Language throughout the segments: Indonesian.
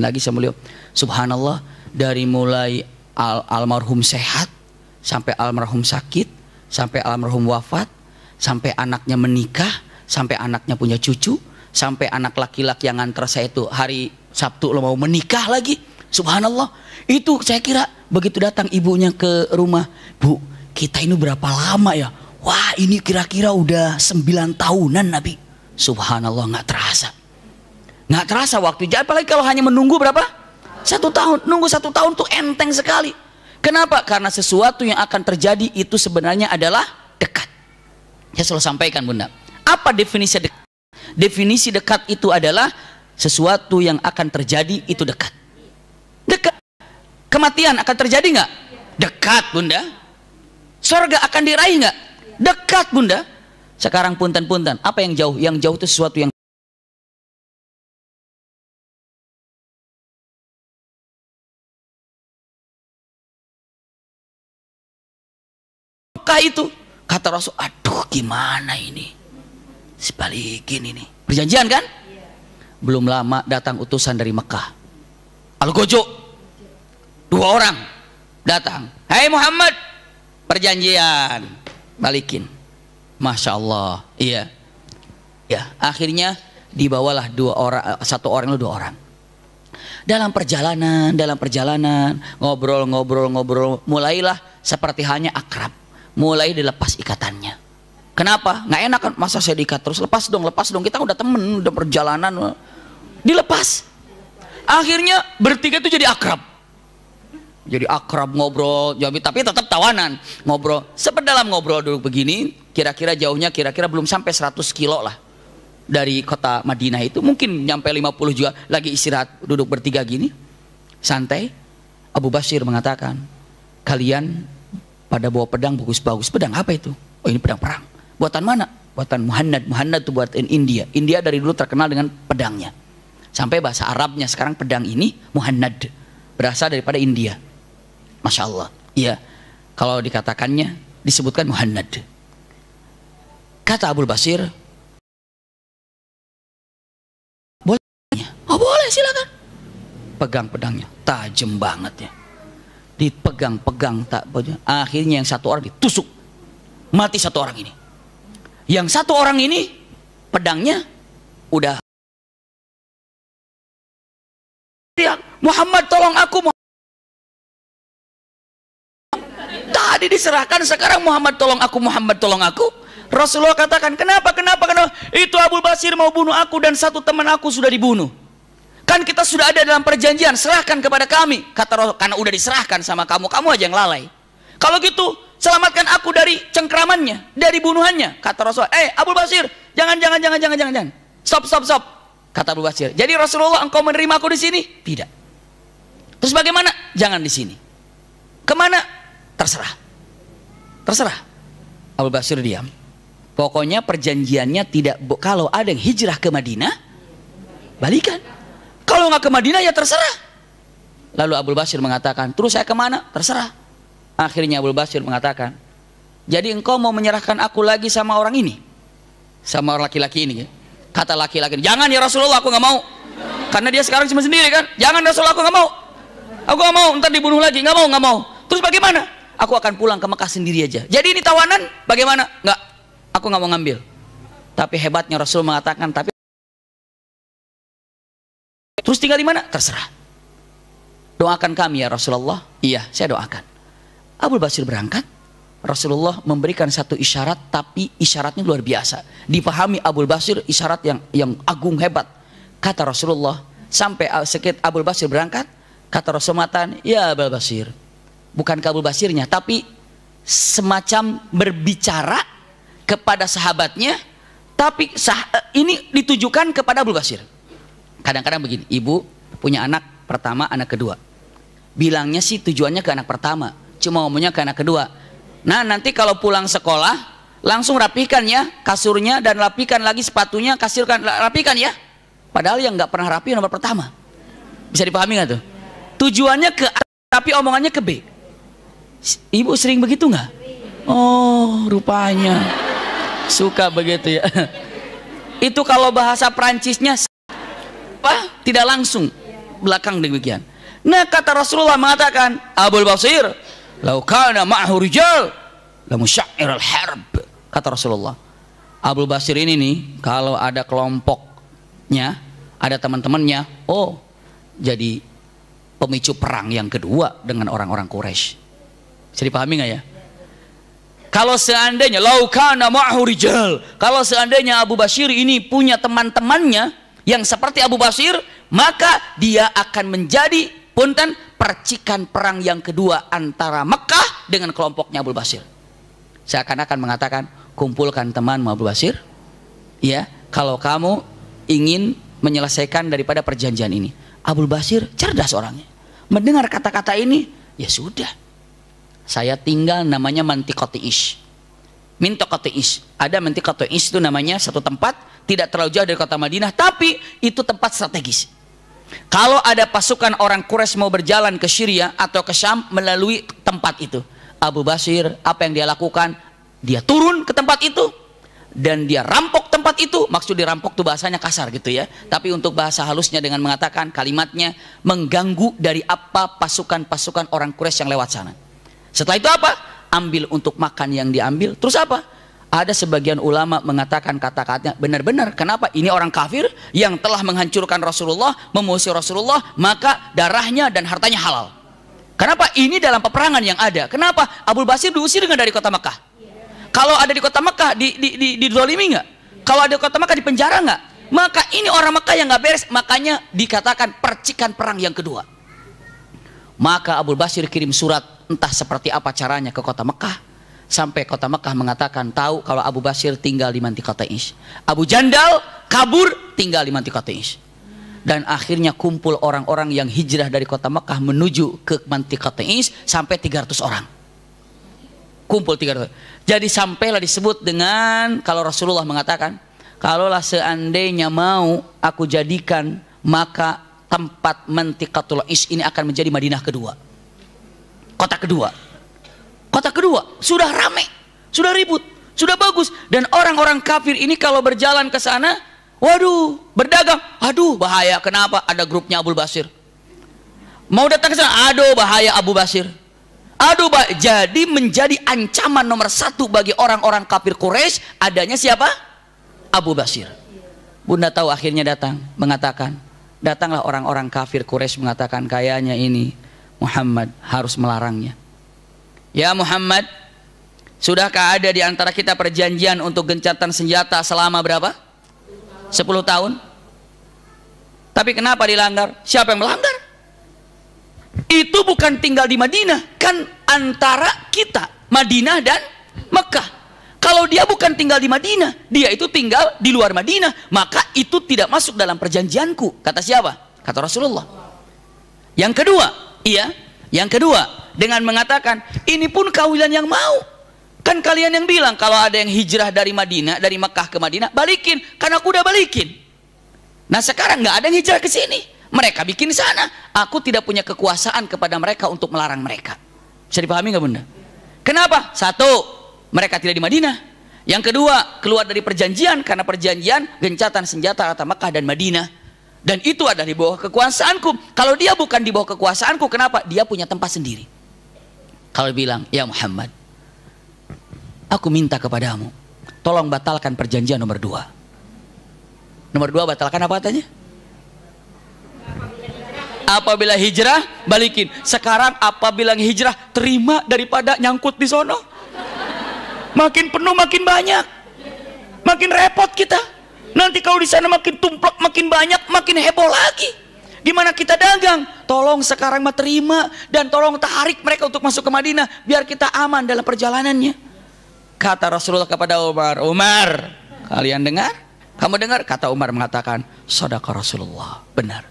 lagi sama beliau. Subhanallah, dari mulai almarhum sehat sampai almarhum sakit, sampai almarhum wafat, sampai anaknya menikah, sampai anaknya punya cucu, sampai anak laki-laki yang nganter saya itu hari Sabtu lo mau menikah lagi. Subhanallah, itu saya kira begitu datang ibunya ke rumah, Bu, kita ini berapa lama ya? Wah, ini kira-kira udah 9 tahunan Nabi. Subhanallah, nggak terasa. Nggak terasa waktu. Apalagi kalau hanya menunggu berapa? 1 tahun. Nunggu 1 tahun tuh enteng sekali. Kenapa? Karena sesuatu yang akan terjadi itu sebenarnya adalah dekat. Saya selalu sampaikan Bunda. Apa definisi dekat? Definisi dekat itu adalah sesuatu yang akan terjadi itu dekat. Dekat. Kematian akan terjadi nggak? Dekat Bunda. Surga akan diraih nggak? Dekat Bunda. Sekarang punten-punten. Apa yang jauh? Yang jauh itu sesuatu yang itu kata Rasul, aduh gimana ini, sebalikin ini. Perjanjian kan? Belum lama datang utusan dari Mekah, Al-Gojo, 2 orang datang, hai Muhammad, perjanjian, balikin. Masya Allah, iya, ya. Akhirnya dibawalah 2 orang, 1 orang lalu 2 orang. Dalam perjalanan, ngobrol, mulailah seperti hanya akrab. Mulai dilepas ikatannya. Kenapa? Nggak enak kan, masa saya diikat terus? Lepas dong, kita udah temen, udah perjalanan, dilepas. Akhirnya bertiga itu jadi akrab. Jadi akrab, ngobrol, tapi tetap tawanan. Ngobrol, sepedalam ngobrol duduk begini, kira-kira jauhnya kira-kira belum sampai 100 kilo lah dari kota Madinah itu, mungkin nyampe 50 juga. Lagi istirahat, duduk bertiga gini, santai. Abu Basir mengatakan, kalian pada bawa pedang bagus-bagus. Pedang apa itu? Oh, ini pedang perang. Buatan mana? Buatan Muhannad. Muhannad itu buatan India. India dari dulu terkenal dengan pedangnya. Sampai bahasa Arabnya sekarang pedang ini Muhannad, berasal daripada India. Masya Allah. Iya. Kalau dikatakannya disebutkan Muhannad. Kata Abu Basir, boleh? Oh boleh, silakan. Pegang pedangnya, tajam banget ya. Dipegang-pegang tak, akhirnya yang 1 orang ditusuk, mati 1 orang ini. Yang 1 orang ini pedangnya udah, Muhammad tolong aku. Tadi diserahkan, sekarang Muhammad tolong aku, Muhammad tolong aku. Rasulullah katakan, kenapa? Itu Abu Basir mau bunuh aku dan 1 teman aku sudah dibunuh. Kan kita sudah ada dalam perjanjian, serahkan kepada kami. Kata Rasul, karena udah diserahkan sama kamu, kamu aja yang lalai. Kalau gitu, selamatkan aku dari cengkramannya, dari bunuhannya. Kata Rasul, Abu Basir, jangan. Stop. Kata Abu Basir, jadi Rasulullah engkau menerima aku di sini? Tidak. Terus bagaimana? Jangan di sini. Kemana? Terserah. Abu Basir diam. Pokoknya perjanjiannya tidak, kalau ada yang hijrah ke Madinah, balikan. Kalau nggak ke Madinah ya terserah. Lalu Abu Basir mengatakan, terus saya kemana? Terserah. Akhirnya Abu Basir mengatakan, jadi engkau mau menyerahkan aku lagi sama orang ini? Sama orang laki-laki ini. Kata laki-laki, jangan ya Rasulullah, aku nggak mau. Karena dia sekarang cuma sendiri kan. Jangan Rasulullah, aku nggak mau. Aku nggak mau, ntar dibunuh lagi. Nggak mau. Terus bagaimana? Aku akan pulang ke Mekah sendiri aja. Jadi ini tawanan bagaimana? Nggak, aku nggak mau ngambil. Tapi hebatnya Rasul mengatakan, tapi terus tinggal di mana? Terserah. Doakan kami ya Rasulullah. Iya, saya doakan. Abu Basir berangkat. Rasulullah memberikan 1 isyarat, tapi isyaratnya luar biasa. Dipahami Abu Basir, isyarat yang agung hebat. Kata Rasulullah, sampai sedikit Abu Basir berangkat, kata Rasulullah, ya Abu Basir. Bukan Abu Basirnya, tapi semacam berbicara kepada sahabatnya, tapi ini ditujukan kepada Abu Basir. Kadang-kadang begini, ibu punya anak pertama, anak kedua. Bilangnya sih tujuannya ke anak pertama, cuma ngomongnya ke anak kedua. Nah nanti kalau pulang sekolah, langsung rapikan ya kasurnya, dan rapikan lagi sepatunya, rapikan ya. Padahal yang nggak pernah rapi nomor pertama. Bisa dipahami nggak tuh? Tujuannya ke A, tapi omongannya ke B. Ibu sering begitu nggak? Oh rupanya suka begitu ya. Itu kalau bahasa Prancisnya apa? Tidak langsung. belakang demikian. Nah, kata Rasulullah mengatakan, Abul Basir, "Lau kana ma'ahu rijal, la musya'ir al-harb." Kata Rasulullah, Abul Basir ini nih, kalau ada kelompoknya, ada teman-temannya, oh, jadi pemicu perang yang kedua dengan orang-orang Quraisy. Bisa dipahami nggak ya? Kalau seandainya laukana ma'hu rijal, kalau seandainya Abu Basir ini punya teman-temannya yang seperti Abu Basir, maka dia akan menjadi punten percikan perang yang kedua antara Mekah dengan kelompoknya Abu Basir. Seakan-akan mengatakan, kumpulkan temanmu Abu Basir, ya, kalau kamu ingin menyelesaikan daripada perjanjian ini. Abu Basir cerdas orangnya, mendengar kata-kata ini, ya sudah, saya tinggal namanya Mantiqati Ish. Mantiqati Ish, ada Mantiqati Ish itu namanya satu tempat tidak terlalu jauh dari kota Madinah, tapi itu tempat strategis. Kalau ada pasukan orang Quraisy mau berjalan ke Syria atau ke Syam melalui tempat itu, Abu Basir apa yang dia lakukan? Dia turun ke tempat itu dan dia rampok tempat itu. Maksud dirampok itu bahasanya kasar gitu ya, tapi untuk bahasa halusnya dengan mengatakan kalimatnya mengganggu dari apa pasukan-pasukan orang Quraisy yang lewat sana. Setelah itu apa? Ambil untuk makan yang diambil. Terus apa? Ada sebagian ulama mengatakan kata-katanya benar-benar. Kenapa? Ini orang kafir yang telah menghancurkan Rasulullah, memusuhi Rasulullah, maka darahnya dan hartanya halal. Kenapa? Ini dalam peperangan yang ada. Kenapa? Abu Basir diusir dengan dari kota Mekah. Kalau ada di kota Mekah dizalimi nggak? Kalau ada di kota Mekah dipenjara nggak? Maka ini orang Mekah yang nggak beres. Makanya dikatakan percikan perang yang kedua. Maka Abu Basir kirim surat, entah seperti apa caranya, ke kota Mekah. Sampai kota Mekah mengatakan tahu kalau Abu Basir tinggal di Mantiqati Ish. Abu Jandal kabur tinggal di Mantiqati Ish. Dan akhirnya kumpul orang-orang yang hijrah dari kota Mekah menuju ke Mantiqati Ish sampai 300 orang. Kumpul 300. Jadi sampailah disebut dengan, kalau Rasulullah mengatakan, kalaulah seandainya mau aku jadikan, maka tempat Mantiqatul Ish ini akan menjadi Madinah kedua. Kota kedua. Kota kedua sudah ramai, sudah ribut, sudah bagus, dan orang-orang kafir ini kalau berjalan ke sana, waduh, berdagang, aduh bahaya. Kenapa? Ada grupnya Abu Basir. Mau datang ke sana, aduh bahaya Abu Basir. Aduh, jadi menjadi ancaman nomor satu bagi orang-orang kafir Quraisy adanya siapa? Abu Basir. Bunda tahu akhirnya datang, mengatakan, datanglah orang-orang kafir Quraisy mengatakan, kayaknya ini Muhammad harus melarangnya. Ya Muhammad, sudahkah ada di antara kita perjanjian untuk gencatan senjata selama berapa? 10 tahun. Tapi kenapa dilanggar? Siapa yang melanggar? Itu bukan tinggal di Madinah, kan antara kita, Madinah dan Mekah. Kalau dia bukan tinggal di Madinah, dia itu tinggal di luar Madinah, maka itu tidak masuk dalam perjanjianku. Kata siapa? Kata Rasulullah. Yang kedua, iya, yang kedua, dengan mengatakan ini pun kawilan yang mau. Kan kalian yang bilang kalau ada yang hijrah dari Madinah, dari Mekah ke Madinah, balikin, karena aku udah balikin. Nah sekarang nggak ada yang hijrah ke sini, mereka bikin sana. Aku tidak punya kekuasaan kepada mereka untuk melarang mereka. Bisa dipahami nggak Bunda? Kenapa? Satu, mereka tidak di Madinah. Yang kedua, keluar dari perjanjian, karena perjanjian gencatan senjata antara Mekah dan Madinah. Dan itu ada di bawah kekuasaanku. Kalau dia bukan di bawah kekuasaanku, kenapa? Dia punya tempat sendiri. Kalau bilang, ya Muhammad, aku minta kepadamu, tolong batalkan perjanjian nomor 2. Nomor 2 batalkan apa katanya? Apabila hijrah, balikin. Sekarang apabila hijrah, terima daripada nyangkut di sono. Makin penuh, makin banyak, makin repot kita. Nanti kalau di sana makin tumplek, makin banyak, makin heboh lagi. Gimana kita dagang? Tolong sekarang mah terima, dan tolong tarik mereka untuk masuk ke Madinah biar kita aman dalam perjalanannya. Kata Rasulullah kepada Umar, Umar, kalian dengar? Kamu dengar? Kata Umar mengatakan, Shadaqa Rasulullah, benar.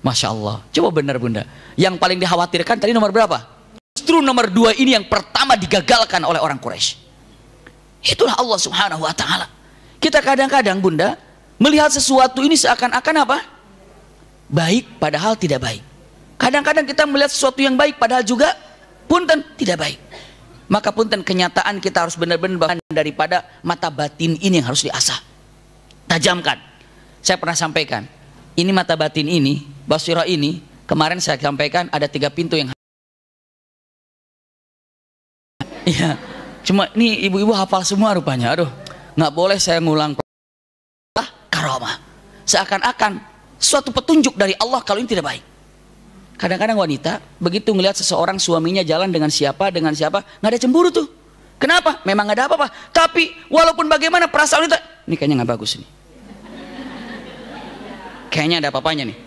Masya Allah. Coba benar Bunda. Yang paling dikhawatirkan tadi nomor berapa? Justru nomor 2 ini yang pertama digagalkan oleh orang Quraisy. Itulah Allah Subhanahu wa Ta'ala. Kita kadang-kadang Bunda melihat sesuatu ini seakan-akan apa? Baik padahal tidak baik. Kadang-kadang kita melihat sesuatu yang baik padahal juga punten tidak baik. Maka punten kenyataan kita harus benar-benar bahkan daripada mata batin ini yang harus diasah, tajamkan. Saya pernah sampaikan, ini mata batin ini Basirah ini kemarin saya sampaikan ada 3 pintu yang iya, cuma ini ibu-ibu hafal semua rupanya. Aduh, nggak boleh saya ngulang. Karomah seakan-akan suatu petunjuk dari Allah kalau ini tidak baik. Kadang-kadang wanita begitu ngelihat seseorang suaminya jalan dengan siapa nggak ada cemburu tuh. Kenapa? Memang nggak ada apa-apa. Tapi walaupun bagaimana perasaan wanita, ini kayaknya nggak bagus nih. Kayaknya ada apa-apanya nih.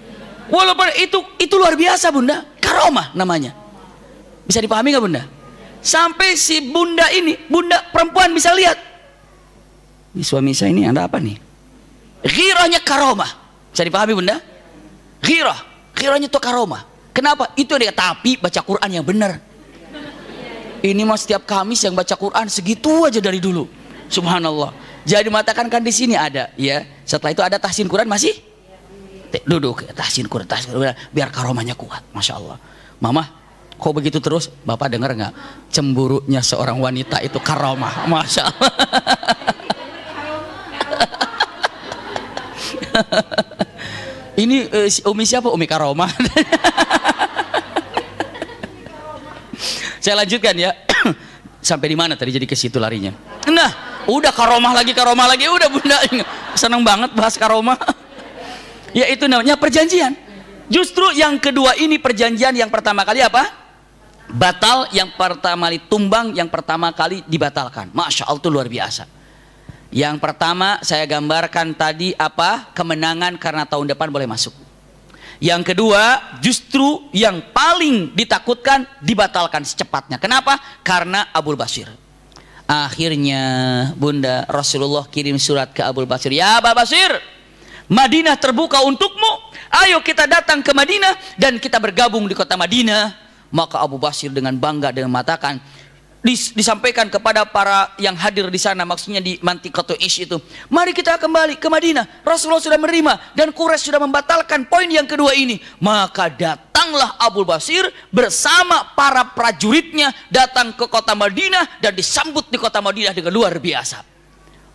Walaupun itu luar biasa bunda, karomah namanya. Bisa dipahami nggak bunda? Sampai si bunda ini, bunda perempuan bisa lihat, ini suami saya ini ada apa nih? Ghirahnya karomah. Bisa dipahami bunda? Ghirahnya itu karomah. Kenapa? Itu dia, tapi baca Quran yang benar. Ini mas setiap Kamis yang baca Quran segitu aja dari dulu. Subhanallah. Jadi mengatakan kan di sini ada, ya. Setelah itu ada tahsin Quran masih duduk tahsin Quran biar karomahnya kuat. Masya Allah. Mama, kok begitu terus? Bapak dengar nggak? Cemburunya seorang wanita itu karomah. Masya Allah. Ini Umi siapa? Umi Karomah. Saya lanjutkan ya. Sampai di mana tadi, jadi ke situ larinya. Nah, udah karomah lagi, udah bunda seneng banget bahas karomah. Ya itu namanya perjanjian. Justru yang kedua ini perjanjian yang pertama kali apa? Batal, yang pertama kali tumbang, yang pertama kali dibatalkan. Masya Allah, itu luar biasa. Yang pertama saya gambarkan tadi apa? Kemenangan karena tahun depan boleh masuk. Yang kedua justru yang paling ditakutkan dibatalkan secepatnya. Kenapa? Karena Abu Basir. Akhirnya bunda Rasulullah kirim surat ke Abu Basir. Ya Abu Basir, Madinah terbuka untukmu. Ayo kita datang ke Madinah dan kita bergabung di kota Madinah. Maka Abu Basir dengan bangga dengan mengatakan, disampaikan kepada para yang hadir di sana, maksudnya di Mantiqatul Ish itu, mari kita kembali ke Madinah. Rasulullah sudah menerima dan Quraisy sudah membatalkan poin yang kedua ini. Maka datanglah Abu Basir bersama para prajuritnya datang ke kota Madinah dan disambut di kota Madinah dengan luar biasa.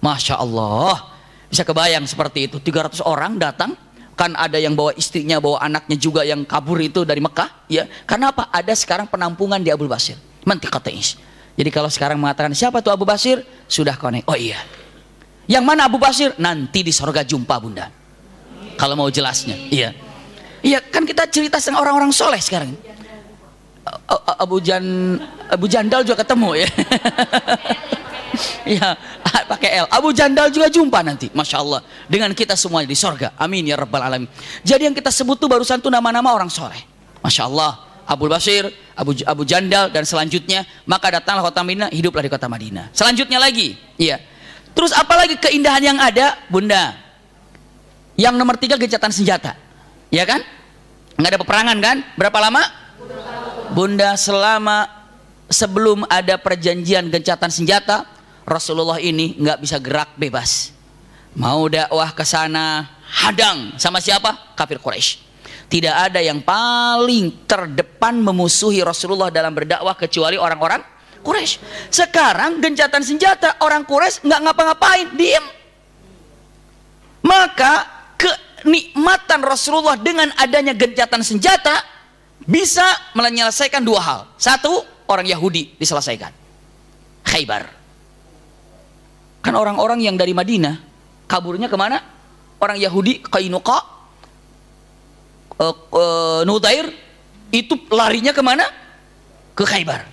Masya Allah, bisa kebayang seperti itu. 300 orang datang, kan ada yang bawa istrinya, bawa anaknya juga yang kabur itu dari Mekah, ya. Karena apa? Ada sekarang penampungan di Abu Basir, Mantiqatul Ish. Jadi kalau sekarang mengatakan siapa tuh Abu Basir, sudah konek. Oh iya. Yang mana Abu Basir? Nanti di sorga jumpa bunda. Kalau mau jelasnya, iya. Iya kan kita cerita dengan orang-orang soleh sekarang. Abu Jandal juga ketemu ya. Iya, pakai L. Abu Jandal juga jumpa nanti, masya Allah, dengan kita semua di sorga. Amin ya rabbal alamin. Jadi yang kita sebut tuh barusan tuh nama-nama orang soleh. Masya Allah. Abu Basir, Abu Jandal dan selanjutnya, maka datanglah kota Madinah, hiduplah di kota Madinah. Selanjutnya lagi, iya. Terus apalagi keindahan yang ada, bunda? Yang nomor 3 gencatan senjata, ya kan? Nggak ada peperangan kan? Berapa lama? Bunda, selama sebelum ada perjanjian gencatan senjata, Rasulullah ini nggak bisa gerak bebas. Mau dakwah ke sana, hadang sama siapa? Kafir Quraisy. Tidak ada yang paling terdepan memusuhi Rasulullah dalam berdakwah kecuali orang-orang Quraisy. Sekarang gencatan senjata, orang Quraisy nggak ngapa-ngapain, diem. Maka kenikmatan Rasulullah dengan adanya gencatan senjata bisa menyelesaikan 2 hal. 1, orang Yahudi diselesaikan. Khaybar. Kan orang-orang yang dari Madinah kaburnya kemana? Orang Yahudi Qainuqa, Nudair, itu larinya kemana? Ke Khaybar.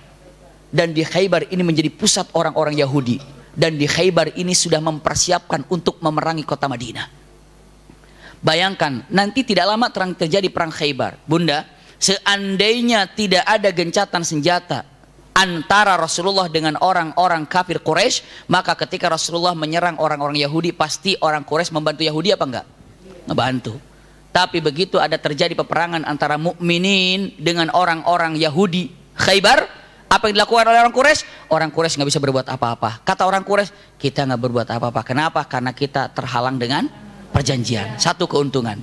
Dan di Khaybar ini menjadi pusat orang-orang Yahudi. Dan di Khaybar ini sudah mempersiapkan untuk memerangi kota Madinah. Bayangkan, nanti tidak lama terjadi perang Khaybar. Bunda, seandainya tidak ada gencatan senjata antara Rasulullah dengan orang-orang kafir Quraisy, maka ketika Rasulullah menyerang orang-orang Yahudi, pasti orang Quraisy membantu Yahudi apa enggak? Ngebantu. Tapi begitu ada terjadi peperangan antara mukminin dengan orang-orang Yahudi Khaybar, apa yang dilakukan oleh orang Quraisy? Orang Quraisy nggak bisa berbuat apa-apa. Kata orang Quraisy, kita nggak berbuat apa-apa. Kenapa? Karena kita terhalang dengan perjanjian. Satu keuntungan,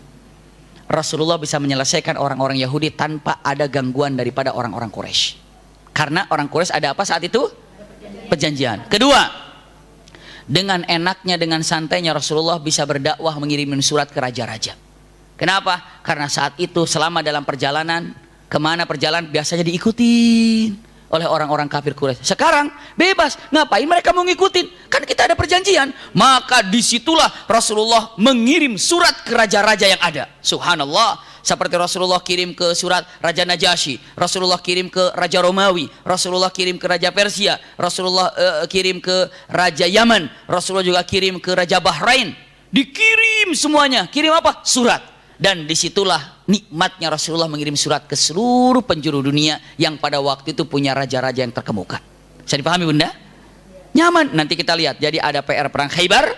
Rasulullah bisa menyelesaikan orang-orang Yahudi tanpa ada gangguan daripada orang-orang Quraisy. Karena orang Quraisy ada apa saat itu? Perjanjian. Kedua, dengan enaknya, dengan santainya Rasulullah bisa berdakwah, mengirim surat ke raja-raja. Kenapa? Karena saat itu selama dalam perjalanan, kemana perjalanan biasanya diikutin oleh orang-orang kafir Quraisy. Sekarang bebas, ngapain mereka mau ngikutin? Kan kita ada perjanjian. Maka disitulah Rasulullah mengirim surat ke raja-raja yang ada. Subhanallah. Seperti Rasulullah kirim ke surat Raja Najasyi, Rasulullah kirim ke Raja Romawi, Rasulullah kirim ke Raja Persia, Rasulullah kirim ke Raja Yaman, Rasulullah juga kirim ke Raja Bahrain. Dikirim semuanya. Kirim apa? Surat. Dan disitulah nikmatnya Rasulullah mengirim surat ke seluruh penjuru dunia yang pada waktu itu punya raja-raja yang terkemuka. Bisa dipahami Bunda? Nyaman. Nanti kita lihat. Jadi ada PR perang Khaybar,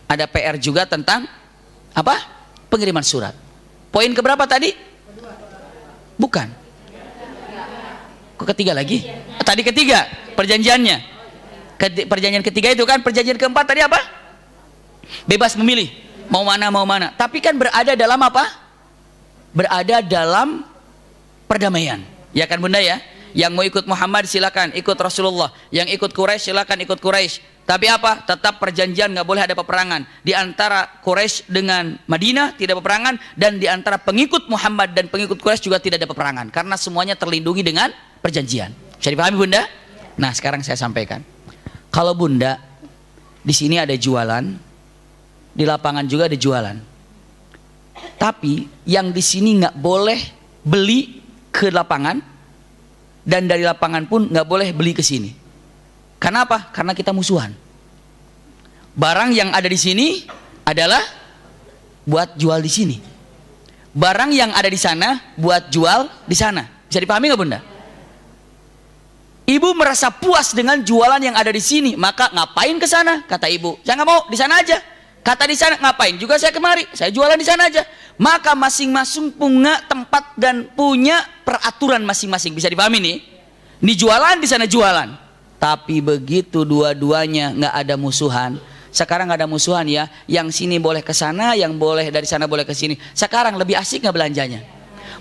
ada PR juga tentang apa? Pengiriman surat. Poin keberapa tadi? Bukan. Kok ketiga lagi? Tadi ketiga perjanjiannya. Perjanjian ketiga itu kan. Perjanjian keempat tadi apa? Bebas memilih. Mau mana, mau mana. Tapi kan berada dalam apa? Berada dalam perdamaian. Ya kan Bunda ya? Yang mau ikut Muhammad silakan ikut Rasulullah. Yang ikut Quraisy silakan ikut Quraisy. Tapi apa? Tetap perjanjian, nggak boleh ada peperangan. Di antara Quraisy dengan Madinah tidak peperangan, dan di antara pengikut Muhammad dan pengikut Quraisy juga tidak ada peperangan, karena semuanya terlindungi dengan perjanjian. Bisa dipahami Bunda? Nah sekarang saya sampaikan. Kalau Bunda di sini ada jualan, di lapangan juga ada jualan. Tapi yang di sini nggak boleh beli ke lapangan, dan dari lapangan pun nggak boleh beli ke sini. Kenapa? Karena kita musuhan. Barang yang ada di sini adalah buat jual di sini. Barang yang ada di sana buat jual di sana. Bisa dipahami nggak Bunda? Ibu merasa puas dengan jualan yang ada di sini, maka ngapain ke sana? Kata ibu, saya nggak mau, di sana aja. Kata di sana, ngapain juga saya kemari, saya jualan di sana aja. Maka masing-masing punya tempat dan punya peraturan masing-masing. Bisa dipahami nih? Ini jualan, di sana jualan. Tapi begitu dua-duanya nggak ada musuhan. Sekarang nggak ada musuhan ya. Yang sini boleh ke sana, yang boleh dari sana boleh ke sini. Sekarang lebih asik nggak belanjanya?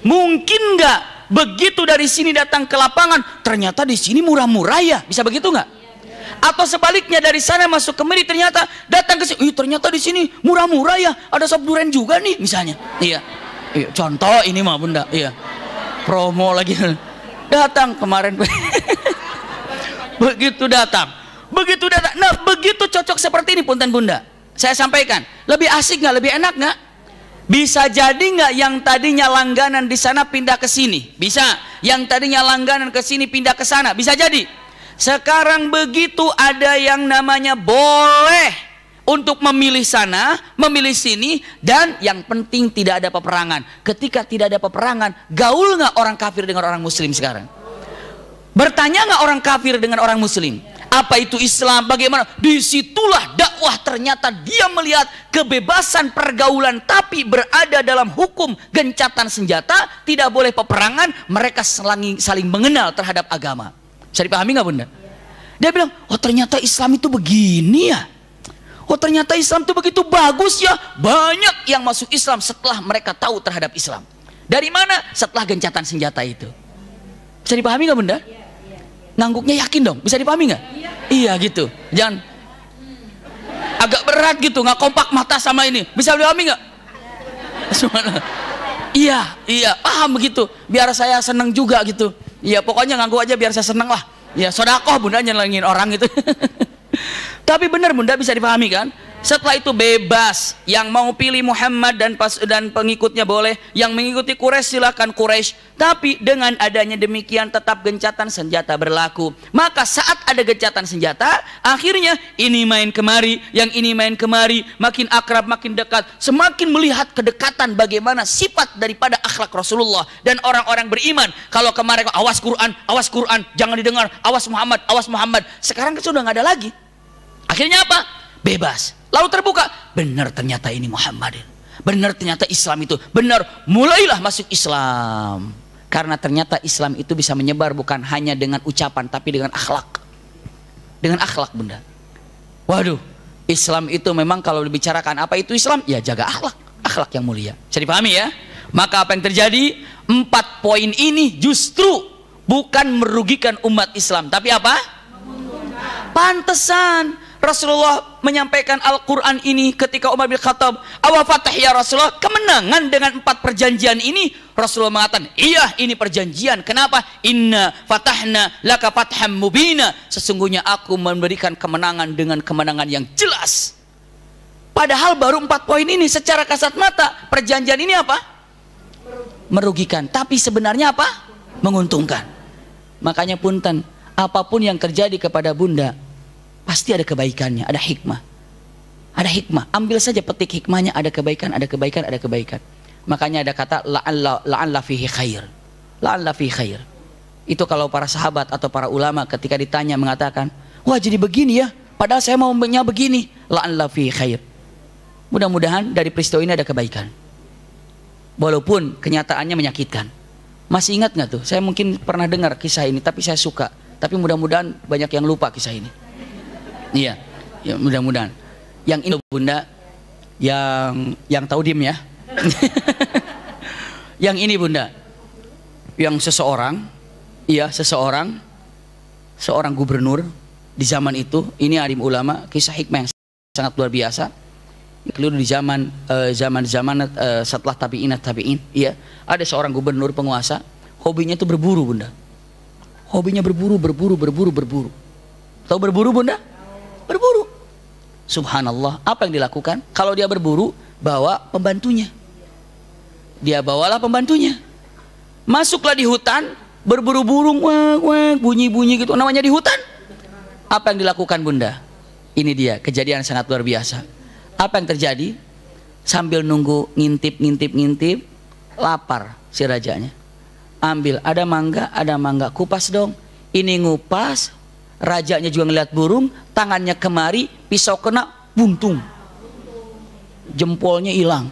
Mungkin nggak begitu dari sini datang ke lapangan, ternyata di sini murah-murah ya. Bisa begitu nggak? Atau sebaliknya dari sana masuk ke Miri, ternyata datang ke sini, ternyata di sini murah-murah ya. Ada sop durian juga nih misalnya. Iya. Contoh ini mah Bunda. Iya. Promo lagi. Datang kemarin. Begitu datang. Nah begitu cocok seperti ini punten Bunda. Saya sampaikan, lebih asik nggak, lebih enak nggak? Bisa jadi nggak yang tadinya langganan di sana pindah ke sini? Bisa. Yang tadinya langganan ke sini pindah ke sana? Bisa jadi. Sekarang begitu ada yang namanya boleh untuk memilih sana, memilih sini, dan yang penting tidak ada peperangan. Ketika tidak ada peperangan, gaul nggak orang kafir dengan orang muslim sekarang? Bertanya nggak orang kafir dengan orang muslim? Apa itu Islam? Bagaimana? Disitulah dakwah, ternyata dia melihat kebebasan pergaulan, tapi berada dalam hukum gencatan senjata, tidak boleh peperangan, mereka saling mengenal terhadap agama. Bisa dipahami nggak Bunda? Dia bilang, oh ternyata Islam itu begini ya. Oh ternyata Islam itu begitu bagus ya. Banyak yang masuk Islam setelah mereka tahu terhadap Islam. Dari mana? Setelah gencatan senjata itu. Bisa dipahami nggak Bunda? Ngangguknya yakin dong. Bisa dipahami nggak? Iya gitu. Jangan agak berat gitu, nggak kompak mata sama ini. Bisa dipahami nggak? Iya, paham begitu. Biar saya seneng juga gitu. Iya, pokoknya ngangguk aja biar saya seneng lah. Ya, sodakoh Bunda nyenengin orang gitu. Tapi benar Bunda, bisa dipahami kan? Setelah itu bebas, yang mau pilih Muhammad dan pengikutnya boleh, yang mengikuti Quraisy silakan Quraisy. Tapi dengan adanya demikian tetap gencatan senjata berlaku. Maka saat ada gencatan senjata, akhirnya ini main kemari, yang ini main kemari, makin akrab, makin dekat, semakin melihat kedekatan bagaimana sifat daripada akhlak Rasulullah dan orang-orang beriman. Kalau kemarin awas Quran, jangan didengar, awas Muhammad. Sekarang kan sudah nggak ada lagi. Akhirnya apa? Bebas. Lalu terbuka, benar ternyata ini Muhammadin, benar ternyata Islam itu, benar, mulailah masuk Islam. Karena ternyata Islam itu bisa menyebar bukan hanya dengan ucapan, tapi dengan akhlak. Dengan akhlak Bunda. Waduh, Islam itu memang kalau dibicarakan apa itu Islam, ya jaga akhlak, akhlak yang mulia. Bisa dipahami ya? Maka apa yang terjadi? 4 poin ini justru bukan merugikan umat Islam, tapi apa? Pantesan Rasulullah menyampaikan Al-Quran ini ketika Umar bin Khattab, awal fatah ya Rasulullah, kemenang berkenangan dengan 4 perjanjian ini, Rasulullah mengatakan, iya ini perjanjian. Kenapa? Inna fatahna laka fatham mubina. Sesungguhnya aku memberikan kemenangan dengan kemenangan yang jelas. Padahal baru 4 poin ini secara kasat mata perjanjian ini apa? Merugikan. Tapi sebenarnya apa? Menguntungkan. Makanya punten, apapun yang terjadi kepada bunda pasti ada kebaikannya, ada hikmah. Ada hikmah. Ambil saja petik hikmahnya, ada kebaikan, ada kebaikan, ada kebaikan. Makanya ada kata la'alla fihi khair. La'alla fihi khair. Itu kalau para sahabat atau para ulama ketika ditanya mengatakan, wah jadi begini ya, padahal saya maunya begini. La'alla fihi khair. Mudah-mudahan dari peristiwa ini ada kebaikan. Walaupun kenyataannya menyakitkan. Masih ingat nggak tuh? Saya mungkin pernah dengar kisah ini, tapi saya suka. Tapi mudah-mudahan banyak yang lupa kisah ini. Iya, ya, mudah-mudahan. Yang ini bunda, yang tahu diem ya. Yang ini bunda, yang seseorang gubernur di zaman itu, ini alim ulama, kisah hikmah yang sangat luar biasa. Keliru di zaman setelah tabi'in, iya, ada seorang gubernur penguasa, hobinya itu berburu bunda. Hobinya berburu. Tahu berburu bunda? Berburu. Subhanallah, apa yang dilakukan? Kalau dia berburu, bawa pembantunya. Dia bawalah pembantunya. Masuklah di hutan, berburu burung, bunyi-bunyi gitu. Namanya di hutan. Apa yang dilakukan bunda? Ini dia, kejadian sangat luar biasa. Apa yang terjadi? Sambil nunggu ngintip, lapar si rajanya. Ambil, ada mangga, kupas dong. Ini ngupas, rajanya juga ngeliat burung, tangannya kemari, pisau kena, buntung. Jempolnya hilang.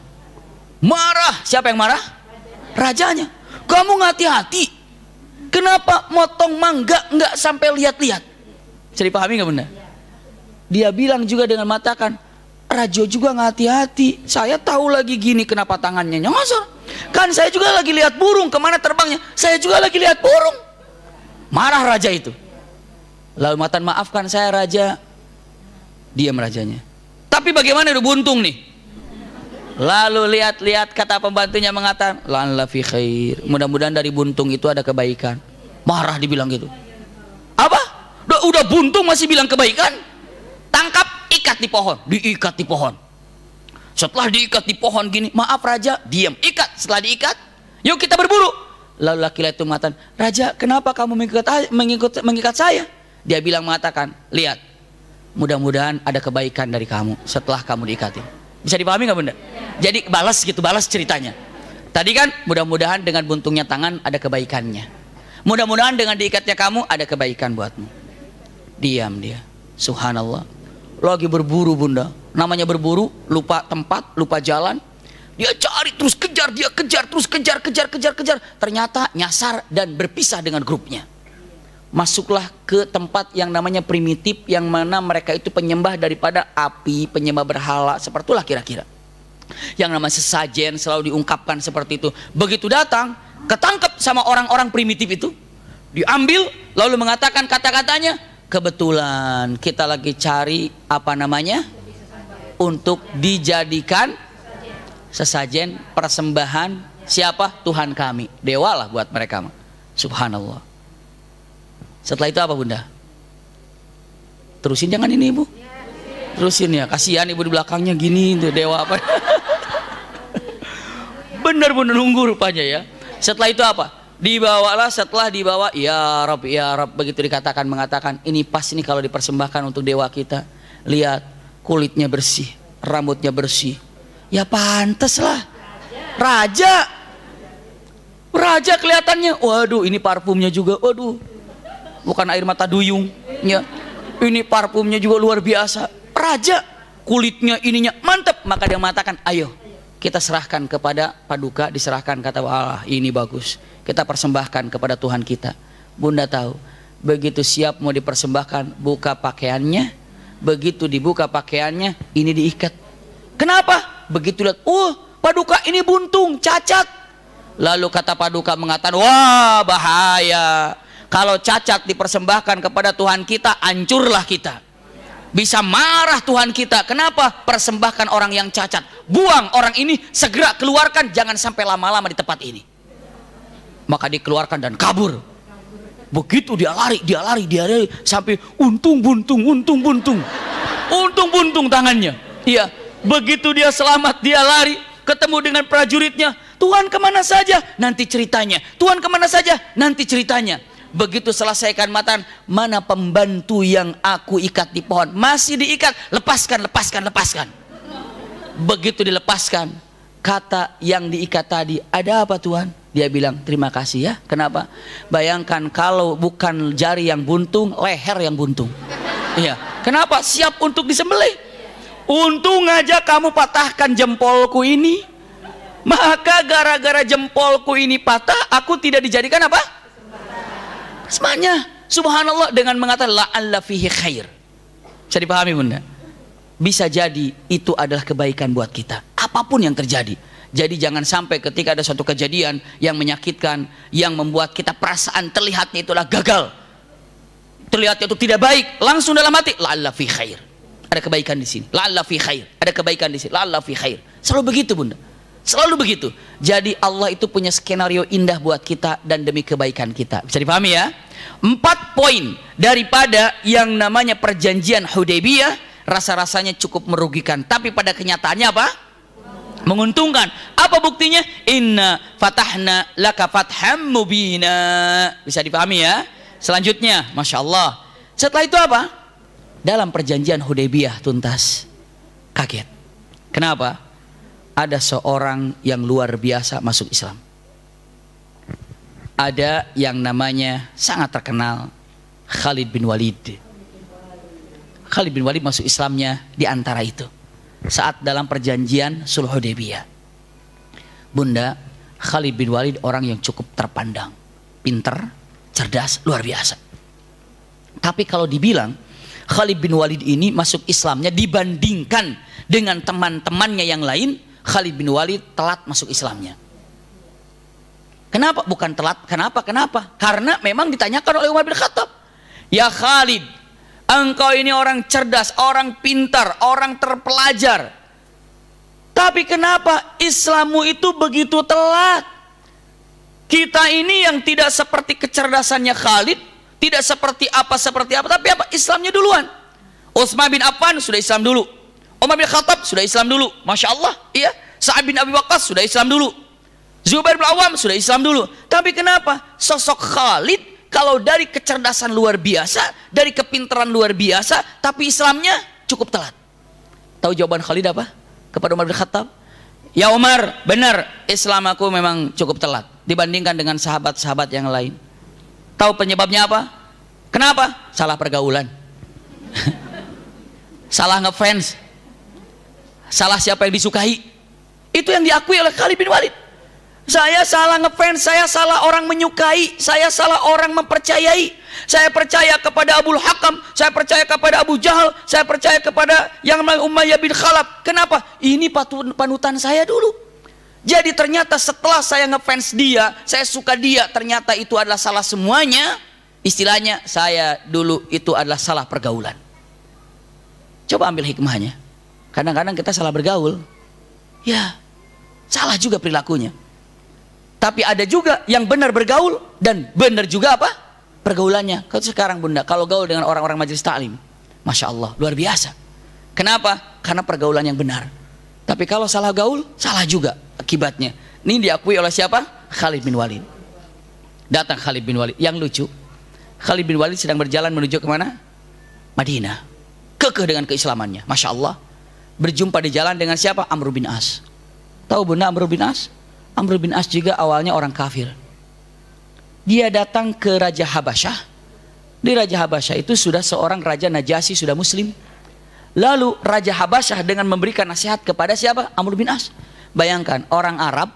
Marah, siapa yang marah? Rajanya. Kamu nggak hati-hati. Kenapa motong mangga nggak sampai lihat-lihat? Bisa dipahami nggak bunda? Dia bilang juga dengan matakan, Rajo juga nggak hati-hati. Saya tahu lagi gini, kenapa tangannya nyosor? Kan saya juga lagi lihat burung, kemana terbangnya? Saya juga lagi lihat burung. Marah raja itu. Lalu matan, maafkan saya raja. Diam rajanya. Tapi bagaimana udah buntung nih? Lalu lihat-lihat, kata pembantunya mengatakan, la'alla fi khair. Mudah-mudahan dari buntung itu ada kebaikan. Marah dibilang gitu. Apa? Udah buntung masih bilang kebaikan? Tangkap, ikat di pohon. Diikat di pohon. Setelah diikat di pohon gini, maaf raja, diam. Ikat, setelah diikat, yuk kita berburu. Lalu laki-laki itu mengatakan, raja kenapa kamu mengikat saya? Dia bilang mengatakan, lihat, mudah-mudahan ada kebaikan dari kamu setelah kamu diikatin. Bisa dipahami nggak bunda? Jadi balas gitu, balas ceritanya. Tadi kan mudah-mudahan dengan buntungnya tangan ada kebaikannya. Mudah-mudahan dengan diikatnya kamu ada kebaikan buatmu. Diam dia. Subhanallah. Lagi berburu bunda. Namanya berburu, lupa tempat, lupa jalan. Dia cari terus kejar, dia kejar terus kejar. Ternyata nyasar dan berpisah dengan grupnya. Masuklah ke tempat yang namanya primitif, yang mana mereka itu penyembah daripada api, penyembah berhala, seperti itulah kira-kira. Yang namanya sesajen selalu diungkapkan seperti itu. Begitu datang, ketangkep sama orang-orang primitif itu, diambil, lalu mengatakan kata-katanya, kebetulan kita lagi cari apa namanya, untuk dijadikan sesajen persembahan siapa? Tuhan kami. Dewa lah buat mereka. Subhanallah. Setelah itu apa bunda? Terusin jangan ini ibu. Terusin ya, kasihan ibu di belakangnya gini, dewa apa? Bener nunggu rupanya ya. Setelah itu apa? Dibawalah, setelah dibawa, ya Rab, begitu dikatakan mengatakan, ini pas ini kalau dipersembahkan untuk dewa kita. Lihat, kulitnya bersih, rambutnya bersih. Ya pantes lah. Raja kelihatannya, waduh ini parfumnya juga, waduh. Bukan air mata duyung ya. Ini parfumnya juga luar biasa. Raja, kulitnya ininya mantap. Maka dia mengatakan, ayo kita serahkan kepada paduka. Diserahkan, kata Allah, ini bagus, kita persembahkan kepada Tuhan kita. Bunda tahu, begitu siap mau dipersembahkan, buka pakaiannya. Begitu dibuka pakaiannya, ini diikat. Kenapa? Begitu lihat, paduka ini buntung, cacat. Lalu kata paduka mengatakan, wah bahaya. Kalau cacat dipersembahkan kepada Tuhan kita, hancurlah kita. Bisa marah Tuhan kita. Kenapa? Persembahkan orang yang cacat. Buang orang ini, segera keluarkan, jangan sampai lama-lama di tempat ini. Maka dikeluarkan dan kabur. Begitu dia lari sampai untung buntung tangannya. Iya, begitu dia selamat, dia lari ketemu dengan prajuritnya. Tuhan kemana saja? Nanti ceritanya. Tuhan kemana saja? Nanti ceritanya. Begitu selesaikan matan, mana pembantu yang aku ikat di pohon? Masih diikat. Lepaskan. Begitu dilepaskan, kata yang diikat tadi, ada apa Tuhan? Dia bilang, terima kasih ya. Kenapa? Bayangkan kalau bukan jari yang buntung, leher yang buntung. Iya. Kenapa? Siap untuk disembelih. Untung aja kamu patahkan jempolku ini. Maka gara-gara jempolku ini patah, aku tidak dijadikan apa? Semuanya. Subhanallah, dengan mengatakan la'alla fihi khair. Bisa dipahami Bunda? Bisa jadi itu adalah kebaikan buat kita. Apapun yang terjadi. Jadi jangan sampai ketika ada suatu kejadian yang menyakitkan, yang membuat kita perasaan terlihatnya itulah gagal, terlihatnya itu tidak baik, langsung dalam hati la'alla fi khair, ada kebaikan di sini, la'alla fi khair, ada kebaikan di sini, la'alla fi khair. Selalu begitu Bunda, selalu begitu. Jadi Allah itu punya skenario indah buat kita dan demi kebaikan kita. Bisa dipahami ya? 4 poin daripada yang namanya perjanjian Hudaybiyah rasa-rasanya cukup merugikan, tapi pada kenyataannya apa? Menguntungkan. Apa buktinya? Inna fatahna laka fatham mubina. Bisa dipahami ya? Selanjutnya, Masya Allah, setelah itu apa? Dalam perjanjian Hudaybiyah tuntas. Kaget. Kenapa? Ada seorang yang luar biasa masuk Islam. Ada yang namanya sangat terkenal, Khalid bin Walid. Khalid bin Walid masuk Islamnya di antara itu saat dalam perjanjian Sulh Hudaybiyah. Bunda, Khalid bin Walid orang yang cukup terpandang, pinter, cerdas, luar biasa. Tapi kalau dibilang Khalid bin Walid ini masuk Islamnya dibandingkan dengan teman-temannya yang lain, Khalid bin Walid telat masuk Islamnya. Kenapa? Bukan telat, kenapa? Karena memang ditanyakan oleh Umar bin Khattab, ya Khalid, engkau ini orang cerdas, orang pintar, orang terpelajar. Tapi kenapa Islammu itu begitu telat? Kita ini yang tidak seperti kecerdasannya Khalid, tidak seperti apa, tapi apa? Islamnya duluan. Utsman bin Affan sudah Islam dulu. Umar bin Khattab sudah Islam dulu. Masya Allah, iya. Sa'ad bin Abi Waqqas sudah Islam dulu. Zubair bin Awam sudah Islam dulu. Tapi kenapa sosok Khalid, kalau dari kecerdasan luar biasa, dari kepintaran luar biasa, tapi Islamnya cukup telat? Tahu jawaban Khalid apa? Kepada Umar bin Khattab, ya Umar, benar Islam aku memang cukup telat dibandingkan dengan sahabat-sahabat yang lain. Tahu penyebabnya apa? Kenapa? Salah pergaulan. Salah ngefans. Salah siapa yang disukai. Itu yang diakui oleh Khalid bin Walid. Saya salah ngefans, saya salah orang menyukai, saya salah orang mempercayai. Saya percaya kepada Abul Hakam, saya percaya kepada Abu Jahal, saya percaya kepada yang namanya Umayyah bin Khalaf. Kenapa? Ini panutan saya dulu. Jadi ternyata setelah saya ngefans dia, saya suka dia, ternyata itu adalah salah semuanya. Istilahnya saya dulu itu adalah salah pergaulan. Coba ambil hikmahnya. Kadang-kadang kita salah bergaul, ya salah juga perilakunya. Tapi ada juga yang benar bergaul dan benar juga apa? Pergaulannya. Kalau sekarang Bunda, kalau gaul dengan orang-orang majelis taklim, Masya Allah, luar biasa. Kenapa? Karena pergaulan yang benar. Tapi kalau salah gaul, salah juga akibatnya. Ini diakui oleh siapa? Khalid bin Walid. Datang Khalid bin Walid. Yang lucu, Khalid bin Walid sedang berjalan menuju kemana? Madinah. Kekeh dengan keislamannya, Masya Allah. Berjumpa di jalan dengan siapa? Amr bin As. Tahu Bunda Amr bin As? Amr bin As juga awalnya orang kafir. Dia datang ke Raja Habasyah. Di Raja Habasyah itu sudah seorang Raja Najasyi, sudah muslim. Lalu Raja Habasyah dengan memberikan nasihat kepada siapa? Amr bin As. Bayangkan orang Arab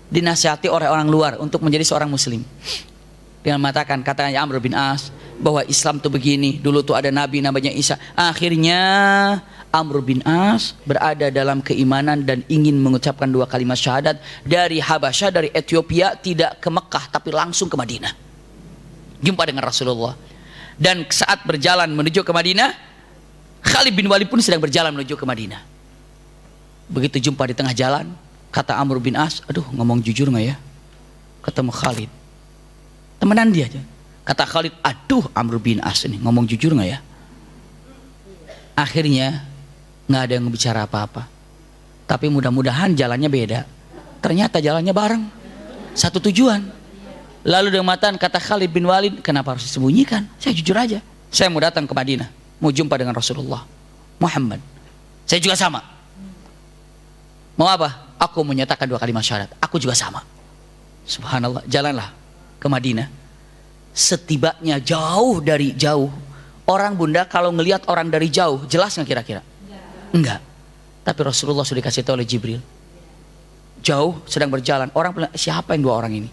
dinasihati oleh orang luar untuk menjadi seorang muslim. Dengan mengatakan, katanya Amr bin As, bahwa Islam itu begini, dulu tuh ada nabi namanya Isa. Akhirnya Amr bin As berada dalam keimanan dan ingin mengucapkan 2 kalimat syahadat dari Habasyah, dari Ethiopia, tidak ke Mekah tapi langsung ke Madinah. Jumpa dengan Rasulullah. Dan saat berjalan menuju ke Madinah, Khalid bin Walid pun sedang berjalan menuju ke Madinah. Begitu jumpa di tengah jalan, kata Amr bin As, aduh ngomong jujur nggak ya? Ketemu Khalid, temenan dia aja. Kata Khalid, aduh Amr bin As ini ngomong jujur nggak ya? Akhirnya nggak ada yang bicara apa-apa. Tapi mudah-mudahan jalannya beda. Ternyata jalannya bareng, satu tujuan. Lalu dengan matan kata Khalid bin Walid, kenapa harus disembunyikan? Saya jujur aja, saya mau datang ke Madinah, mau jumpa dengan Rasulullah Muhammad. Saya juga sama. Mau apa? Aku menyatakan 2 kalimat syahadat. Aku juga sama. Subhanallah, jalanlah ke Madinah. Setibanya jauh dari jauh. Orang bunda kalau ngelihat orang dari jauh, jelas nggak kira-kira? Enggak. Tapi Rasulullah sudah dikasih tahu oleh Jibril. Jauh sedang berjalan. Orang bilang, siapa yang 2 orang ini?